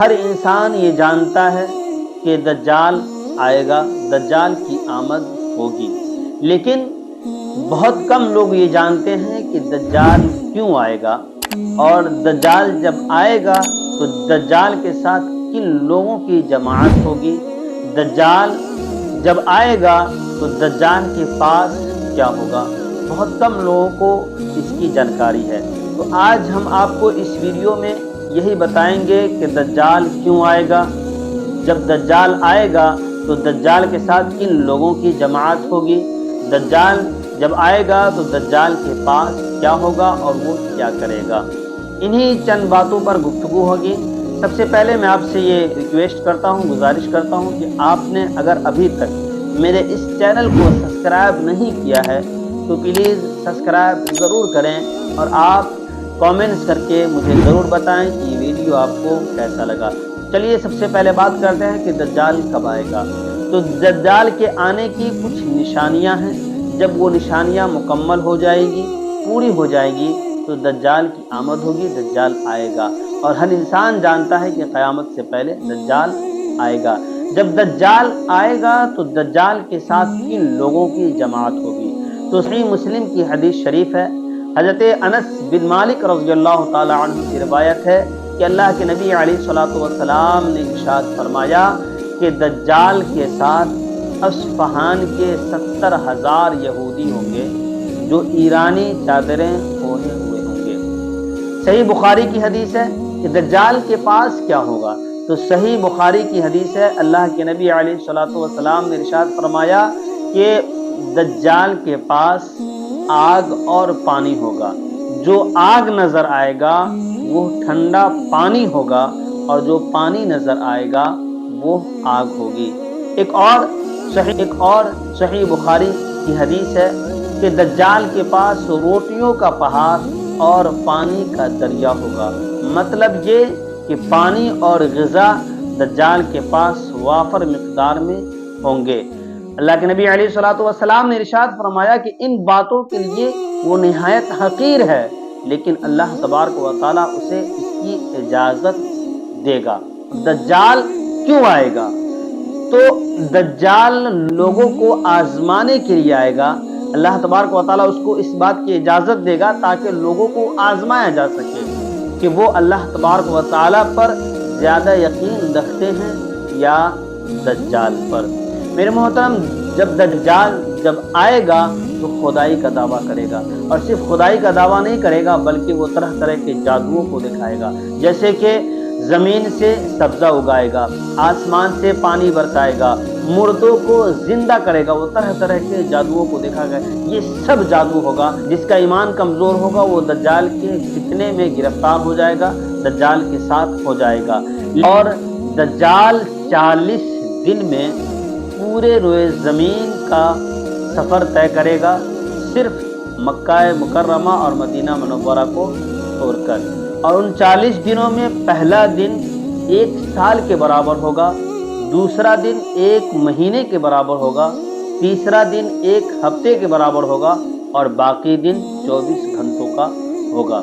ہر انسان یہ جانتا ہے کہ دجال آئے گا، دجال کی آمد ہوگی، لیکن بہت کم لوگ یہ جانتے ہیں کہ دجال کیوں آئے گا، اور دجال جب آئے گا تو دجال کے ساتھ کن لوگوں کی جماعت ہوگی، دجال جب آئے گا تو دجال کے پاس کیا ہوگا۔ بہت کم لوگوں کو اس کی جانکاری ہے، تو آج ہم آپ کو اس ویڈیو میں یہی بتائیں گے کہ دجال کیوں آئے گا، جب دجال آئے گا تو دجال کے ساتھ کن لوگوں کی جماعت ہوگی، دجال جب آئے گا تو دجال کے پاس کیا ہوگا اور وہ کیا کرے گا۔ انہی چند باتوں پر گفتگو ہوگی۔ سب سے پہلے میں آپ سے یہ ریکویسٹ کرتا ہوں، گزارش کرتا ہوں کہ آپ نے اگر ابھی تک میرے اس چینل کو سبسکرائب نہیں کیا ہے تو پلیز سبسکرائب ضرور کریں، اور آپ کامنٹس کر کے مجھے ضرور بتائیں کہ یہ ویڈیو آپ کو کیسا لگا۔ چلیے سب سے پہلے بات کرتے ہیں کہ دجال کب آئے گا۔ تو دجال کے آنے کی کچھ نشانیاں ہیں، جب وہ نشانیاں مکمل ہو جائے گی، پوری ہو جائے گی تو دجال کی آمد ہوگی، دجال آئے گا، اور ہر انسان جانتا ہے کہ قیامت سے پہلے دجال آئے گا۔ جب دجال آئے گا تو دجال کے ساتھ کن لوگوں کی جماعت ہوگی۔ تو صحیح مسلم کی حدیث شریف ہے، حضرت انس بن مالک رضی اللہ تعالی عنہ کی روایت ہے کہ اللہ کے نبی علیہ الصلوۃ والسلام نے ارشاد فرمایا کہ دجال کے ساتھ اصفہان کے 70,000 یہودی ہوں گے جو ایرانی چادریں اوڑھے ہوئے ہوں گے۔ صحیح بخاری کی حدیث ہے کہ دجال کے پاس کیا ہوگا، تو صحیح بخاری کی حدیث ہے، اللہ کے نبی علیہ الصلوۃ والسلام نے ارشاد فرمایا کہ دجال کے پاس آگ اور پانی ہوگا، جو آگ نظر آئے گا وہ ٹھنڈا پانی ہوگا، اور جو پانی نظر آئے گا وہ آگ ہوگی۔ ایک اور صحیح بخاری کی حدیث ہے کہ دجال کے پاس روٹیوں کا پہاڑ اور پانی کا دریا ہوگا، مطلب یہ کہ پانی اور غذا دجال کے پاس وافر مقدار میں ہوں گے۔ اللہ کے نبی علیہ الصلوۃ والسلام نے ارشاد فرمایا کہ ان باتوں کے لیے وہ نہایت حقیر ہے، لیکن اللہ تبارک و تعالیٰ اسے اس کی اجازت دے گا۔ دجال کیوں آئے گا؟ تو دجال لوگوں کو آزمانے کے لیے آئے گا۔ اللہ تبارک و تعالیٰ اس کو اس بات کی اجازت دے گا تاکہ لوگوں کو آزمایا جا سکے کہ وہ اللہ تبارک و تعالیٰ پر زیادہ یقین رکھتے ہیں یا دجال پر۔ میرے محترم، جب دجال آئے گا تو خدائی کا دعویٰ کرے گا، اور صرف خدائی کا دعویٰ نہیں کرے گا بلکہ وہ طرح طرح کے جادوؤں کو دکھائے گا، جیسے کہ زمین سے سبزہ اگائے گا، آسمان سے پانی برسائے گا، مردوں کو زندہ کرے گا، وہ طرح طرح کے جادوؤں کو دکھائے گا۔ یہ سب جادو ہوگا۔ جس کا ایمان کمزور ہوگا وہ دجال کے فتنے میں گرفتار ہو جائے گا، دجال کے ساتھ ہو جائے گا، اور دجال 40 دن میں پورے روئے زمین کا سفر طے کرے گا، صرف مکہ مکرمہ اور مدینہ منورہ کو چھوڑ کر، اور ان 40 دنوں میں پہلا دن 1 سال کے برابر ہوگا، دوسرا دن 1 مہینے کے برابر ہوگا، تیسرا دن 1 ہفتے کے برابر ہوگا، اور باقی دن 24 گھنٹوں کا ہوگا۔